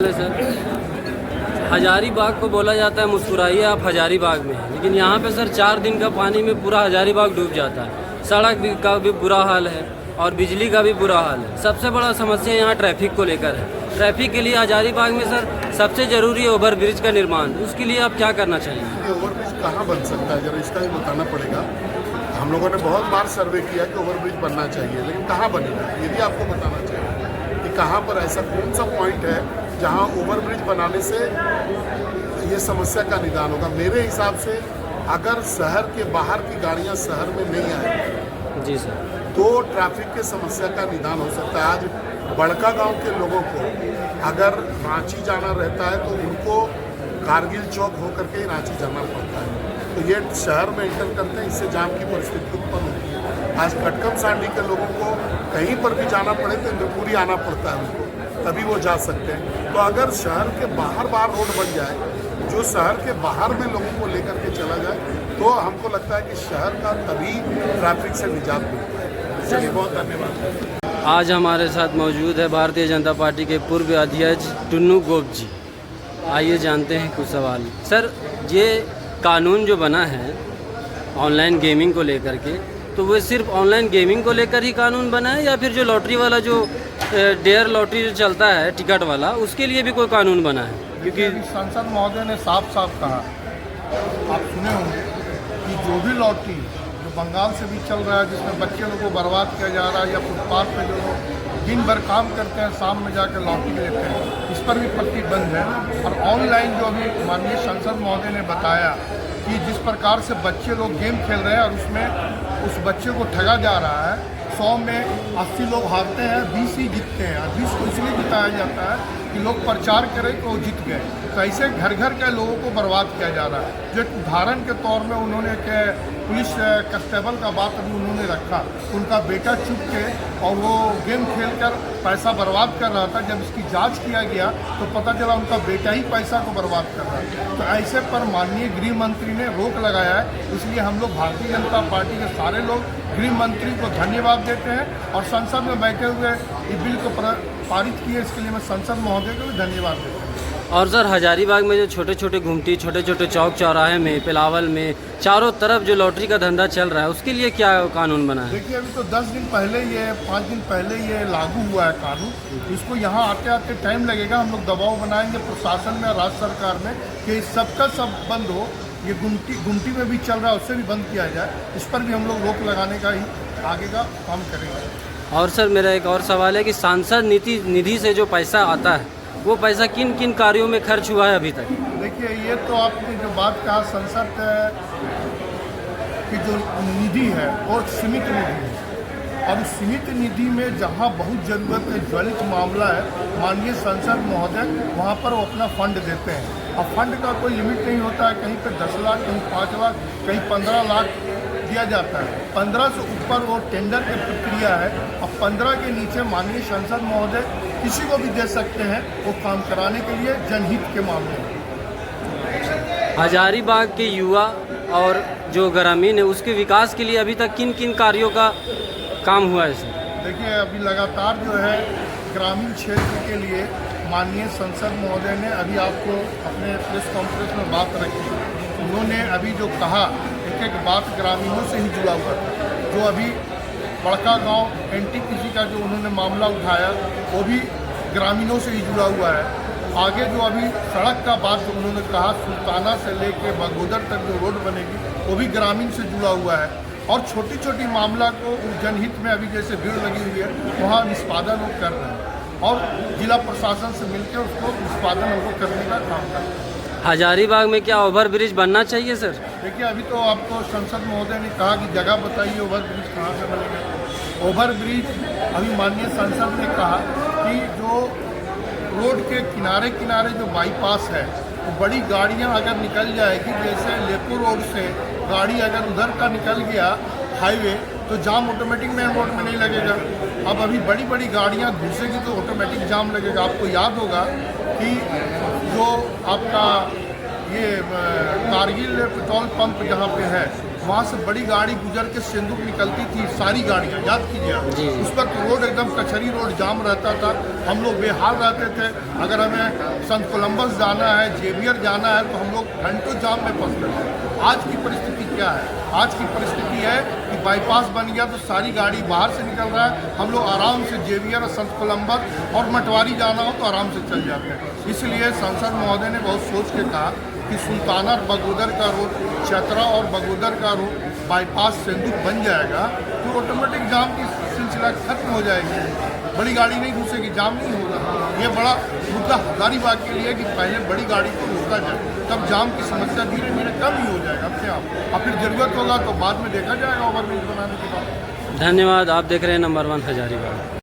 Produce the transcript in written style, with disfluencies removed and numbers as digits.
Sir, Hazaribagh को बोला जाता है मुस्कुराइए आप हजारीबाग में, लेकिन यहाँ पे सर 4 दिन का पानी में पूरा हजारीबाग डूब जाता है। सड़क का भी बुरा हाल है और बिजली का भी बुरा हाल है। सबसे बड़ा समस्या यहाँ ट्रैफिक को लेकर है। ट्रैफिक के लिए हजारीबाग में सर सबसे ज़रूरी है ओवर ब्रिज का निर्माण। उसके लिए आप क्या करना चाहिए? ओवर ब्रिज कहाँ बन सकता है, जरा इसका भी बताना पड़ेगा। हम लोगों ने बहुत बार सर्वे किया कि ओवर ब्रिज बनना चाहिए, लेकिन कहाँ बनेगा ये भी आपको बताना चाहिए कि कहाँ पर ऐसा कौन सा पॉइंट है जहाँ ओवर ब्रिज बनाने से ये समस्या का निदान होगा। मेरे हिसाब से अगर शहर के बाहर की गाड़ियाँ शहर में नहीं आए जी सर, तो ट्रैफिक के समस्या का निदान हो सकता है। आज बड़का गांव के लोगों को अगर रांची जाना रहता है तो उनको कारगिल चौक होकर के ही रांची जाना पड़ता है, तो ये शहर में इंटर करते हैं, इससे जाम की परिस्थिति उत्पन्न होती है। आज कटकम सांडी के लोगों को कहीं पर भी जाना पड़े तो इंद्रपुरी आना पड़ता है उनको, तभी वो जा सकते हैं। तो अगर शहर के बाहर रोड बन जाए जो शहर के बाहर में लोगों को लेकर के चला जाए, तो हमको लगता है कि शहर का तभी ट्रैफिक से निजात मिलता है। चलिए, बहुत धन्यवाद। आज हमारे साथ मौजूद है भारतीय जनता पार्टी के पूर्व अध्यक्ष टुन्नू गोप जी। आइए जानते हैं कुछ सवाल। सर, ये कानून जो बना है ऑनलाइन गेमिंग को लेकर के, तो वो सिर्फ ऑनलाइन गेमिंग को लेकर ही कानून बना है या फिर जो लॉटरी वाला जो डेयर लॉटरी जो चलता है टिकट वाला, उसके लिए भी कोई कानून बना है? क्योंकि सांसद महोदय ने साफ साफ कहा, आप सुने होंगे कि जो भी लॉटरी जो बंगाल से भी चल रहा है, जिसमें बच्चे लोगों को बर्बाद किया जा रहा है, या फुटपाथ पे जो लोग दिन भर काम करते हैं शाम में जाकर लॉटरी लेते हैं, इस पर भी प्रतिबंध है। और ऑनलाइन जो अभी माननीय सांसद महोदय ने बताया कि जिस प्रकार से बच्चे लोग गेम खेल रहे हैं और उसमें उस बच्चे को ठगा जा रहा है, 100 में 80 लोग हारते हैं, 20 ही जीतते हैं। और 20 को इसलिए जिताया जाता है कि लोग प्रचार करें कि वो जीत गए। तो ऐसे घर घर के लोगों को बर्बाद किया जा रहा है। जो एक उदाहरण के तौर में उन्होंने पुलिस कांस्टेबल का बात अभी उन्होंने रखा, उनका बेटा चुप के और वो गेम खेलकर पैसा बर्बाद कर रहा था। जब इसकी जांच किया गया तो पता चला उनका बेटा ही पैसा को बर्बाद कर रहा है। तो ऐसे पर माननीय गृह मंत्री ने रोक लगाया है। इसलिए हम लोग भारतीय जनता पार्टी के सारे लोग गृह मंत्री को धन्यवाद देते हैं और संसद में बैठे हुए इस बिल को पारित किए, इसके लिए मैं संसद महोदय को भी धन्यवाद देता हूँ। और सर, हजारीबाग में जो छोटे छोटे घुमटी, छोटे छोटे चौक चौराहे में, पिलावल में, चारों तरफ जो लॉटरी का धंधा चल रहा है, उसके लिए क्या कानून बना है? देखिए, अभी तो 10 दिन पहले 5 दिन पहले ये लागू हुआ है कानून। इसको यहाँ आते आते टाइम लगेगा। हम लोग दबाव बनाएंगे प्रशासन में, राज्य सरकार में कि सबका सब बंद हो। ये गुमटी में भी चल रहा है, उससे भी बंद किया जाए। इस पर भी हम लोग रोक लगाने का ही आगे का काम करेंगे। और सर, मेरा एक और सवाल है कि सांसद निधि से जो पैसा आता है, वो पैसा किन किन कार्यों में खर्च हुआ है अभी तक? देखिए, ये तो आपने जो बात कहा, संसद की जो निधि है वो सीमित निधि है, और सीमित निधि में जहाँ बहुत ज़रूरत है, ज्वलित मामला है, माननीय सांसद महोदय वहाँ पर वो अपना फंड देते हैं। और फंड का कोई लिमिट नहीं होता है, कहीं पर 10 लाख, कहीं 5 लाख, कहीं 15 लाख दिया जाता है। 15 से ऊपर वो टेंडर की प्रक्रिया है, और 15 के नीचे माननीय सांसद महोदय किसी को भी दे सकते हैं वो काम कराने के लिए, जनहित के मामले में। हजारीबाग के युवा और जो ग्रामीण है उसके विकास के लिए अभी तक किन किन कार्यों का काम हुआ है सर? देखिए, अभी लगातार जो है ग्रामीण क्षेत्र के लिए माननीय संसद महोदय ने अभी आपको अपने प्रेस कॉन्फ्रेंस में बात रखी। उन्होंने अभी जो कहा, एक एक बात ग्रामीणों से ही जुड़ा हुआ था। जो अभी बड़का गांव एनटीपीसी का जो उन्होंने मामला उठाया, वो भी ग्रामीणों से ही जुड़ा हुआ है। आगे जो अभी सड़क का बात जो उन्होंने कहा, सुल्ताना से लेके बगोदर तक जो रोड बनेगी, वो भी ग्रामीण से जुड़ा हुआ है। और छोटी छोटी मामला को जनहित में अभी जैसे भीड़ लगी हुई है, वहाँ निष्पादन वो कर रहे हैं और जिला प्रशासन से मिलकर उसको निष्पादन उनको करने का काम कर रहे हैं। हजारीबाग में क्या ओवर ब्रिज बनना चाहिए सर? देखिए, अभी तो आपको संसद महोदय ने कहा कि जगह बताइए ओवर ब्रिज कहाँ से बनेगा। ओवर ब्रिज अभी माननीय सांसद ने कहा कि जो रोड के किनारे किनारे जो बाईपास है, तो बड़ी गाड़ियाँ अगर निकल जाएगी, जैसे लेपो रोड से गाड़ी अगर उधर का निकल गया हाईवे, तो जाम ऑटोमेटिक मेन रोड में नहीं लगेगा। अब अभी बड़ी बड़ी गाड़ियाँ घुसेगी तो ऑटोमेटिक जाम लगेगा। आपको याद होगा कि जो आपका ये कारगिल पेट्रोल पंप जहाँ पे है, वहाँ से बड़ी गाड़ी गुजर के सिंदूर निकलती थी, सारी गाड़ियाँ, याद कीजिए आप। जी। उस पर रोड एकदम कचहरी रोड जाम रहता था, हम लोग बेहाल रहते थे। अगर हमें संत कोलंबस जाना है, जेवियर जाना है, तो हम लोग घंटों जाम में फंसते थे। आज की परिस्थिति क्या है? आज की परिस्थिति है कि बाईपास बन गया तो सारी गाड़ी बाहर से निकल रहा है, हम लोग आराम से जेवियर और संत कोलंबस और मटवारी जाना हो तो आराम से चल जाते हैं। इसलिए सांसद महोदय ने बहुत सोच के कहा कि सुल्ताना और बगोदर का रोड, चतरा और बगोदर का रोड बाईपास सिंदूर बन जाएगा तो ऑटोमेटिक जाम की सिलसिला खत्म हो जाएगी, बड़ी गाड़ी नहीं घुसेगी, जाम नहीं होगा। ये बड़ा मुद्दा हजारीबाग के लिए कि पहले बड़ी गाड़ी को रोका जाए, तब जाम की समस्या धीरे धीरे कम ही हो जाएगा अपने आप। और फिर ज़रूरत होगा तो बाद में देखा जाएगा ओवरब्रिज बनाने के बाद। धन्यवाद। आप देख रहे हैं नंबर 1 हजारीबाग।